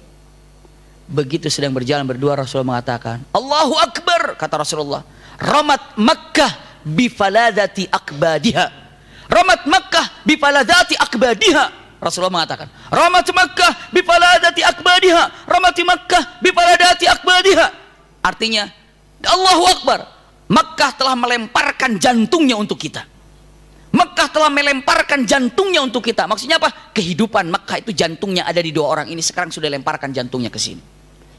Begitu sedang berjalan berdua, Rasulullah mengatakan, Allahu Akbar, kata Rasulullah. Ramat Makkah bifaladati akbadiha. Ramat Makkah bifaladati akbadiha. Rasulullah mengatakan, Ramat Makkah bifaladati akbadiha. Ramat Makkah bifaladati akbadiha. Artinya, Allahu Akbar, Makkah telah melemparkan jantungnya untuk kita. Makkah telah melemparkan jantungnya untuk kita. Maksudnya apa? Kehidupan Makkah itu jantungnya ada di 2 orang ini. Sekarang sudah lemparkan jantungnya ke sini.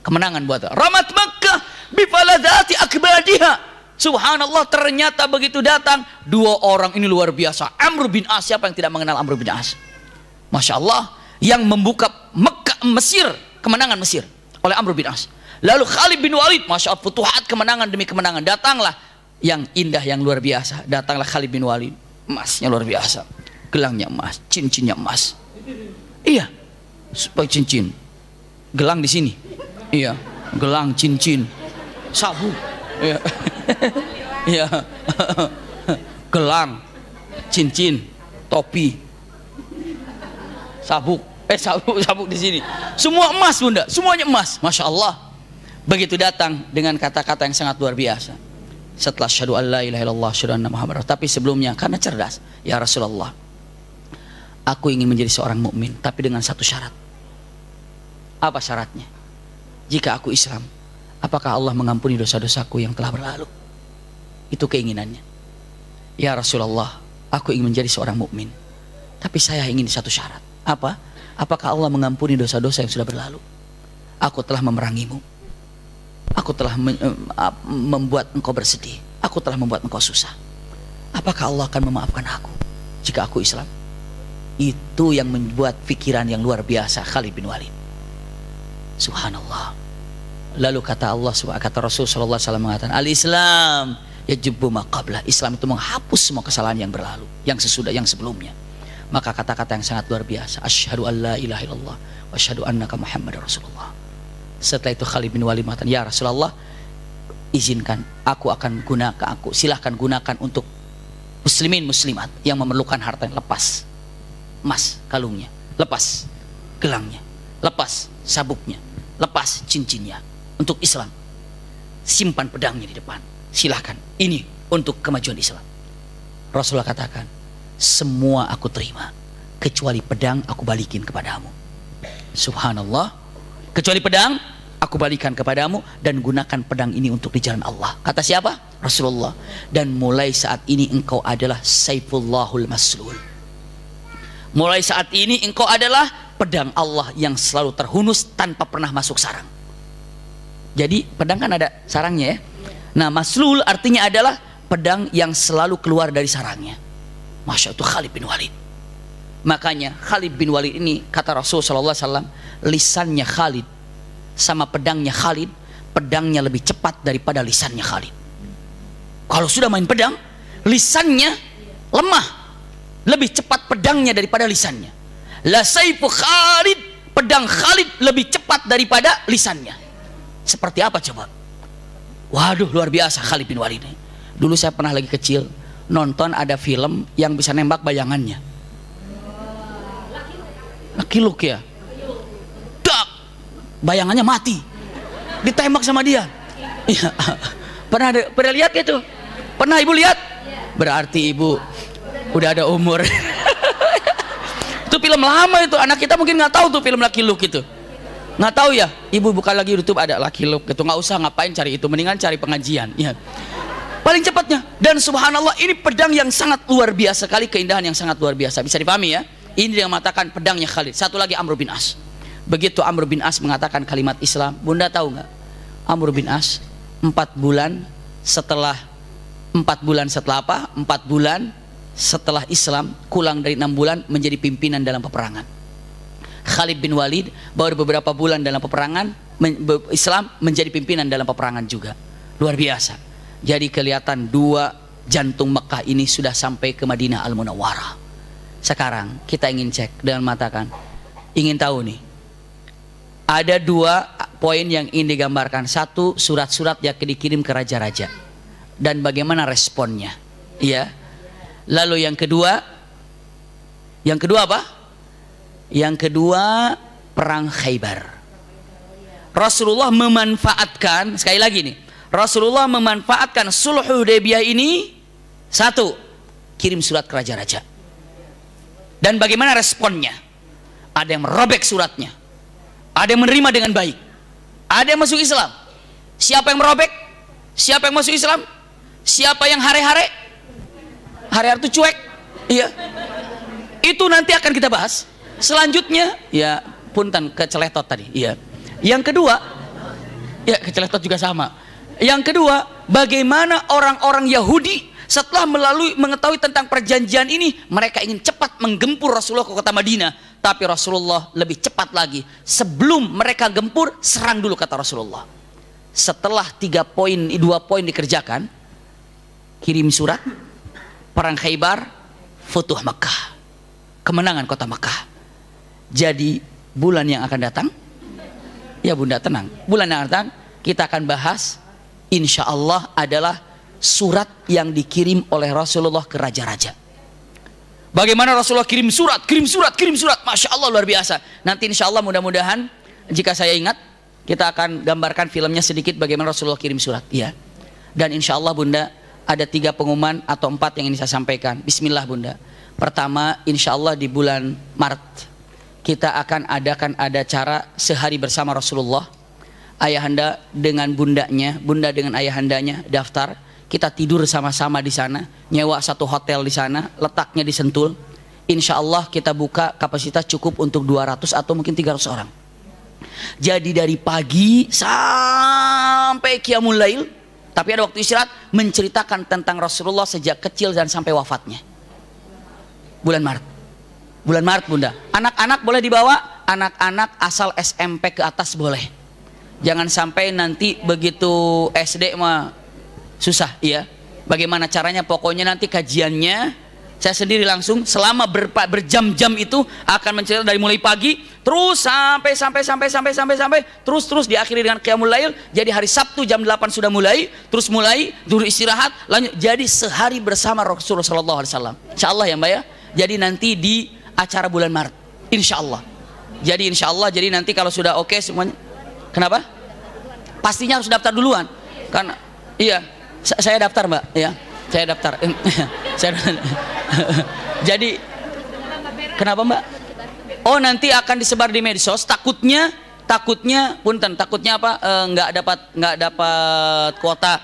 Kemenangan buat Ramat Makkah bifaladati akbadiha. Subhanallah, ternyata begitu datang 2 orang ini luar biasa. Amr bin As, siapa yang tidak mengenal Amr bin As? Masya Allah, yang membuka Mekah, Mesir, kemenangan Mesir oleh Amr bin As. Lalu Khalid bin Walid, Masya Allah, futuhat kemenangan demi kemenangan. Datanglah yang indah, yang luar biasa. Datanglah Khalid bin Walid, emasnya luar biasa, gelangnya emas, cincinnya emas. Iya, supaya cincin, gelang di sini. Iya, gelang, cincin, sabuk. Iya, iya, gelang, cincin, topi, sabuk. Sabuk di sini. Semua emas bunda, semuanya emas. Masya Allah. Begitu datang dengan kata-kata yang sangat luar biasa. Setelah syahadu an la ilaha illallah syahadu anna Muhammad. Tapi sebelumnya karena cerdas, ya Rasulullah, aku ingin menjadi seorang mukmin, tapi dengan satu syarat. Apa syaratnya? Jika aku Islam, apakah Allah mengampuni dosa-dosaku yang telah berlalu? Itu keinginannya. Ya Rasulullah, aku ingin menjadi seorang mukmin, tapi saya ingin satu syarat. Apa? Apakah Allah mengampuni dosa-dosa yang sudah berlalu? Aku telah memerangimu. Aku telah membuat engkau bersedih. Aku telah membuat engkau susah. Apakah Allah akan memaafkan aku jika aku Islam? Itu yang membuat pikiran yang luar biasa Khalid bin Walid. Subhanallah. Lalu kata Allah, kata Rasul sallallahu alaihi wasallam mengatakan, Al-Islam yajubbu ma qablah. Islam itu menghapus semua kesalahan yang berlalu, yang sesudah, yang sebelumnya. Maka kata-kata yang sangat luar biasa, asyhadu an la ilaha illallah wa asyhadu annaka Muhammadar Rasulullah. Setelah itu Khalid bin Walid mengatakan, ya Rasulullah, izinkan aku akan gunakan, silahkan gunakan untuk muslimin muslimat yang memerlukan harta. Lepas emas kalungnya, lepas gelangnya, lepas sabuknya, lepas cincinnya untuk Islam. Simpan pedangnya di depan, silahkan, ini untuk kemajuan Islam. Rasulullah katakan, semua aku terima kecuali pedang aku balikin kepadamu. Subhanallah, kecuali pedang aku balikan kepadamu, dan gunakan pedang ini untuk di jalan Allah. Kata siapa? Rasulullah. Dan mulai saat ini engkau adalah Saifullahul Maslul. Mulai saat ini engkau adalah pedang Allah yang selalu terhunus tanpa pernah masuk sarang. Jadi pedang kan ada sarangnya ya. Nah, maslul artinya adalah pedang yang selalu keluar dari sarangnya. Masya Allah, itu Khalid bin Walid. Makanya Khalid bin Walid ini, kata Rasul sallallahu alaihi wasallam, lisannya Khalid sama pedangnya Khalid, pedangnya lebih cepat daripada lisannya Khalid. Kalau sudah main pedang, lisannya lemah, lebih cepat pedangnya daripada lisannya. La saifu Khalid, pedang Khalid lebih cepat daripada lisannya. Seperti apa coba? Waduh, luar biasa Khalid bin Walid ini. Dulu saya pernah lagi kecil nonton ada film yang bisa nembak bayangannya. Lucky Luke ya. Dak, bayangannya mati, ditembak sama dia. Ya. Pernah lihat itu? Pernah ibu lihat? Berarti ibu udah ada umur. Itu film lama itu, anak kita mungkin nggak tahu tuh film Lucky Luke itu. Nggak tahu ya, ibu buka lagi YouTube ada Lucky Luke gitu. Nggak usah ngapain cari itu, mendingan cari pengajian ya. paling cepatnya. Dan subhanallah, ini pedang yang sangat luar biasa kali, keindahan yang sangat luar biasa. Bisa dipahami ya? Ini yang mengatakan pedangnya Khalid. Satu lagi Amr bin As. Begitu Amr bin As mengatakan kalimat Islam, Bunda tahu nggak? Amr bin As 4 bulan setelah apa? 4 bulan setelah Islam, kurang dari 6 bulan menjadi pimpinan dalam peperangan. Khalid bin Walid baru beberapa bulan dalam peperangan, Islam menjadi pimpinan dalam peperangan juga. Luar biasa. Jadi kelihatan dua jantung Mekah ini sudah sampai ke Madinah Al-Munawwarah. Sekarang kita ingin cek dengan matakan, ingin tahu nih, ada 2 poin yang ingin digambarkan. Satu, surat-surat yang dikirim ke raja-raja dan bagaimana responnya, iya. Lalu yang kedua apa? Yang kedua, perang Khaybar. Rasulullah memanfaatkan, sekali lagi nih, Rasulullah memanfaatkan sulh Hudaybiyah ini. Satu, kirim surat ke raja-raja. Dan bagaimana responnya? Ada yang merobek suratnya, ada yang menerima dengan baik, ada yang masuk Islam. Siapa yang merobek? Siapa yang masuk Islam? Siapa yang hare-hare? Hare-hare itu cuek, iya. Itu nanti akan kita bahas. Selanjutnya, ya punten keceletot tadi, iya. Yang kedua, ya keceletot juga sama. Yang kedua, bagaimana orang-orang Yahudi setelah mengetahui tentang perjanjian ini, mereka ingin cepat menggempur Rasulullah ke kota Madinah. Tapi Rasulullah lebih cepat lagi. Sebelum mereka gempur, serang dulu, kata Rasulullah. Setelah 2 poin dikerjakan, kirim surat, perang Khaybar, Futuh Makkah, kemenangan kota Makkah. Jadi bulan yang akan datang, ya Bunda tenang, bulan yang akan datang kita akan bahas, insya Allah adalah surat yang dikirim oleh Rasulullah ke raja-raja. Bagaimana Rasulullah kirim surat, Masya Allah luar biasa. Nanti insya Allah mudah-mudahan jika saya ingat, kita akan gambarkan filmnya sedikit bagaimana Rasulullah kirim surat, ya. Dan insya Allah Bunda, ada 3 pengumuman atau 4 yang ini saya sampaikan. Bismillah Bunda. Pertama, insya Allah di bulan Maret kita akan adakan acara sehari bersama Rasulullah. Ayahanda dengan bundanya, bunda dengan ayahandanya daftar. Kita tidur sama-sama di sana, nyewa satu hotel di sana, letaknya di Sentul. Insya Allah kita buka kapasitas cukup untuk 200 atau mungkin 300 orang. Jadi dari pagi sampai Qiyamul Lail, tapi ada waktu istirahat, menceritakan tentang Rasulullah sejak kecil dan sampai wafatnya. Bulan Maret. Bulan Maret Bunda. Anak-anak boleh dibawa, anak-anak asal SMP ke atas boleh. Jangan sampai nanti begitu SD mah susah, iya. Bagaimana caranya? Pokoknya nanti kajiannya saya sendiri langsung selama berjam-jam itu akan menceritakan dari mulai pagi terus sampai terus diakhiri dengan Qiyamul Lail. Jadi hari Sabtu jam 8 sudah mulai, terus dulu istirahat, lanjut jadi sehari bersama Rasulullah SAW. Insyaallah ya Mbak ya. Jadi nanti di acara bulan Maret, insya Allah. Jadi insya Allah, jadi nanti kalau sudah oke semuanya, kenapa? Pastinya harus daftar duluan, karena iya, saya daftar Mbak, ya, saya daftar. Jadi kenapa Mbak? Oh nanti akan disebar di medsos. Takutnya punten, takutnya apa? Nggak dapat kuota.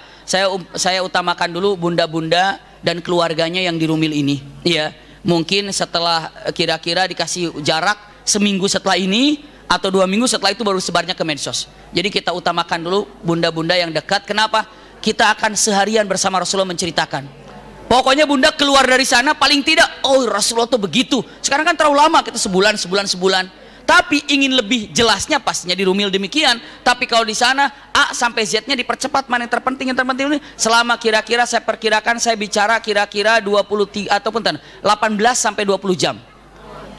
Saya utamakan dulu bunda-bunda dan keluarganya yang di Rumil ini, iya. Mungkin setelah kira-kira dikasih jarak seminggu setelah ini atau 2 minggu setelah itu baru sebarnya ke medsos. Jadi kita utamakan dulu bunda-bunda yang dekat. Kenapa? Kita akan seharian bersama Rasulullah menceritakan. Pokoknya Bunda keluar dari sana paling tidak, oh Rasulullah tuh begitu. Sekarang kan terlalu lama, kita sebulan. Tapi ingin lebih jelasnya pastinya di Rumil demikian. Tapi kalau di sana A sampai Z-nya dipercepat, mana yang terpenting ini selama kira-kira saya perkirakan, saya bicara kira-kira 23 ataupun 18 sampai 20 jam.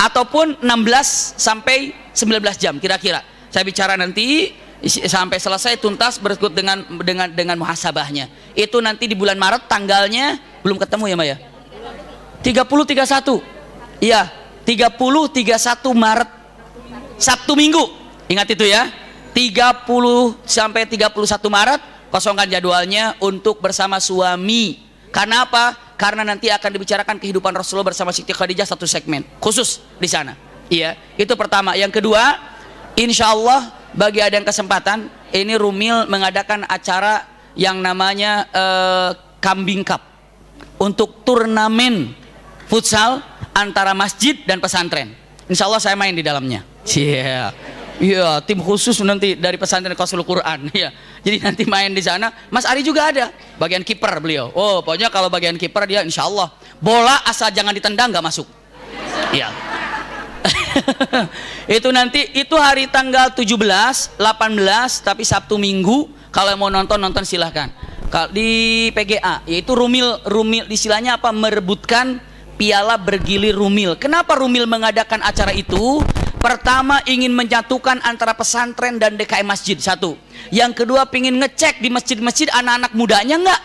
Ataupun 16 sampai 19 jam kira-kira. Saya bicara nanti sampai selesai tuntas berikut dengan muhasabahnya. Itu nanti di bulan Maret, tanggalnya belum ketemu ya Mbak ya. 30 31. Iya, 30 31 Maret. Sabtu Minggu, ingat itu ya. 30 sampai 31 Maret kosongkan jadwalnya untuk bersama suami. Karena apa? Karena nanti akan dibicarakan kehidupan Rasulullah bersama Siti Khadijah, satu segmen khusus di sana. Iya, itu pertama. Yang kedua, insya Allah bagi ada yang kesempatan, ini Rumil mengadakan acara yang namanya Kambing Cup untuk turnamen futsal antara masjid dan pesantren. Insya Allah saya main di dalamnya. Iya, yeah. Tim khusus nanti dari pesantren Qasul Quran. Ya, jadi nanti main di sana. Mas Ari juga ada, bagian kiper beliau. Oh, pokoknya kalau bagian kiper dia insya Allah bola asal jangan ditendang nggak masuk. Iya. Itu nanti itu hari tanggal 17, 18, tapi Sabtu Minggu. Kalau mau nonton silahkan. Di PGA, yaitu rumil istilahnya apa? Merebutkan piala bergilir rumil. Kenapa rumil mengadakan acara itu? Pertama, ingin menyatukan antara pesantren dan DKM masjid, satu. Yang kedua, ingin ngecek di masjid-masjid anak-anak mudanya enggak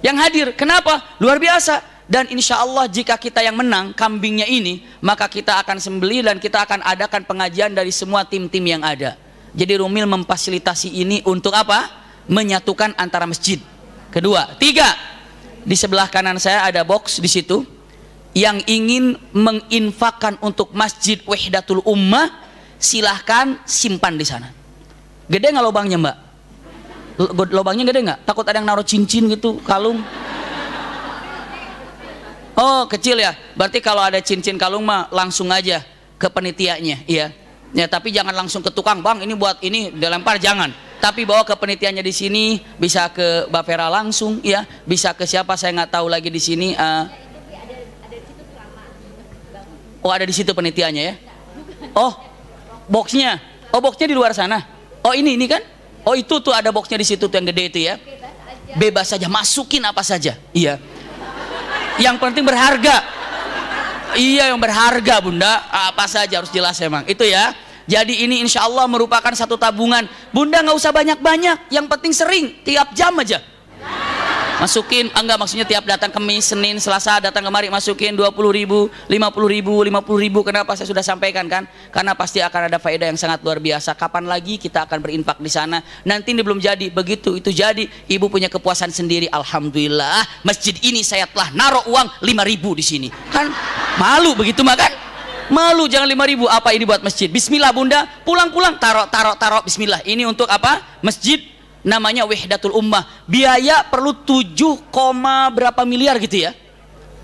yang hadir. Kenapa? Luar biasa. Dan insya Allah jika kita yang menang kambingnya ini, maka kita akan sembelih dan kita akan adakan pengajian dari semua tim-tim yang ada. Jadi rumil memfasilitasi ini untuk apa? Menyatukan antara masjid. Kedua, tiga, di sebelah kanan saya ada box di situ. Yang ingin menginfakkan untuk Masjid Wahdatul Ummah, silahkan simpan di sana. Gede nggak lubangnya, Mbak? Lubangnya gede nggak? Takut ada yang naruh cincin gitu, kalung? Oh, kecil ya. Berarti kalau ada cincin kalung mah langsung aja ke penitianya, iya. Ya, tapi jangan langsung ke tukang, Bang. Ini buat ini dilempar, jangan. Tapi bawa ke penitianya di sini, bisa ke Mbak Vera langsung, ya. Bisa ke siapa saya nggak tahu lagi di sini. Oh, ada di situ penitiannya ya. Oh, boxnya. Oh, boxnya di luar sana. Oh, ini kan? Oh, itu tuh ada boxnya di situ tuh yang gede itu ya. Bebas saja, masukin apa saja. Iya. Yang penting berharga. Iya, yang berharga, Bunda. Apa saja harus jelas emang. Itu ya. Jadi ini insya Allah merupakan satu tabungan. Bunda nggak usah banyak-banyak. Yang penting sering, tiap jam aja. Masukin, enggak maksudnya tiap datang Kamis, Senin, Selasa datang kemari masukin 20.000, 50.000. Kenapa saya sudah sampaikan kan? Karena pasti akan ada faedah yang sangat luar biasa. Kapan lagi kita akan berinfak di sana? Nanti ini belum jadi, begitu itu jadi, ibu punya kepuasan sendiri. Alhamdulillah, masjid ini saya telah naruh uang 5.000 di sini. Kan malu begitu mah kan? Malu, jangan 5.000. Apa ini buat masjid? Bismillah Bunda, pulang-pulang taruh Bismillah. Ini untuk apa? Masjid. Namanya Wahdatul Ummah. Biaya perlu 7, berapa miliar gitu ya,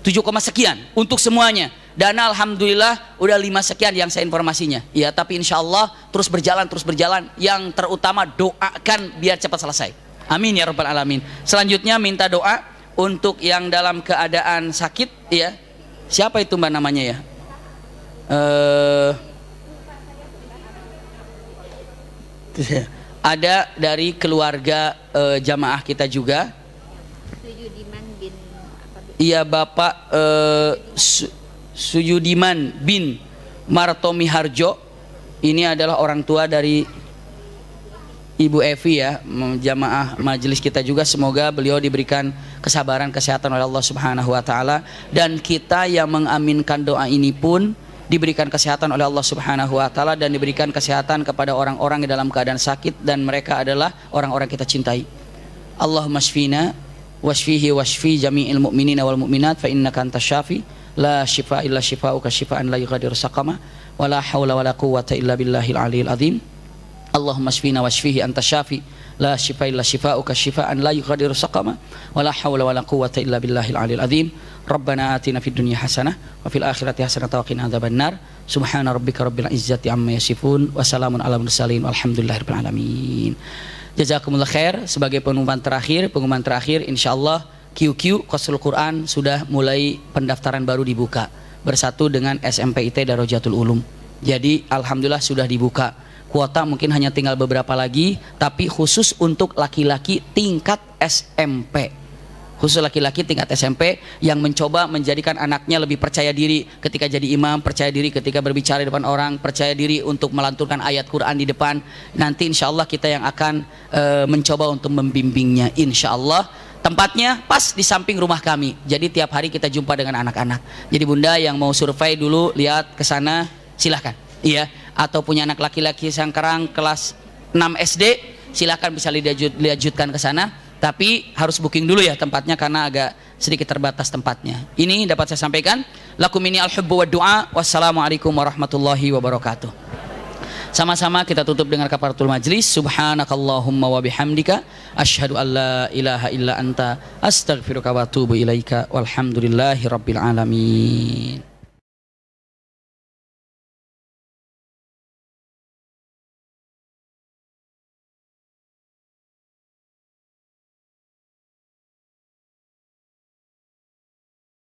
7, sekian untuk semuanya. Dana alhamdulillah udah 5 sekian yang saya informasinya ya. Tapi insya Allah terus berjalan. Yang terutama doakan biar cepat selesai, amin ya rabbal alamin. Selanjutnya minta doa untuk yang dalam keadaan sakit ya. Siapa itu Mbak namanya ya? Ada dari keluarga jamaah kita juga. Iya, Bapak Suyudiman bin Martomi Harjo. Ini adalah orang tua dari Ibu Evi ya, jamaah majelis kita juga. Semoga beliau diberikan kesabaran, kesehatan oleh Allah Subhanahu wa taala, dan kita yang mengaminkan doa ini pun diberikan kesehatan oleh Allah Subhanahu wa taala dan diberikan kesehatan kepada orang-orang yang dalam keadaan sakit dan mereka adalah orang-orang kita cintai. Allahumma shfina washfihi washfi jami'il mu'minina wal mu'minat fa innaka antas syafi la shifa illa shifauka shifaan la yughadiru saqama wa la haula wa la quwwata illa billahil aliyil azim. Allahumma shfina washfihi antas syafi la shifa illa shifauka shifaan la yughadiru saqama wa la haula wa la quwwata illa billahil aliyil azim. Rabbana atina fid dunya hasanah wa fil akhirati hasanah wa qina adzabannar. Subhana rabbika rabbil izzati amma yasifun wa salamun alal mursalin walhamdulillahirabbil alamin. Jazakumullah khair. Sebagai pengumuman terakhir insyaallah QQ Qasul Quran sudah mulai pendaftaran baru dibuka bersatu dengan SMPIT Darajatul Ulum. Jadi alhamdulillah sudah dibuka. Kuota mungkin hanya tinggal beberapa lagi, tapi khusus untuk laki-laki tingkat SMP. Khusus laki-laki tingkat SMP yang mencoba menjadikan anaknya lebih percaya diri ketika jadi imam, percaya diri ketika berbicara di depan orang, percaya diri untuk melantunkan ayat Quran di depan. Nanti insya Allah kita yang akan mencoba untuk membimbingnya insya Allah. Tempatnya pas di samping rumah kami, jadi tiap hari kita jumpa dengan anak-anak. Jadi Bunda yang mau survei dulu lihat ke sana silahkan, iya. Atau punya anak laki-laki Sangkarang kelas 6 SD silahkan bisa dilanjutkan ke sana. Tapi harus booking dulu ya tempatnya karena agak sedikit terbatas tempatnya. Ini dapat saya sampaikan. Lakum ini al-hubbu wa du'a. Wassalamualaikum warahmatullahi wabarakatuh. Sama-sama kita tutup dengan kafaratul majlis. Subhanakallahumma wa bihamdika asyhadu an la ilaha illa anta astaghfiruka wa atubu ilaika walhamdulillahi rabbil alamin.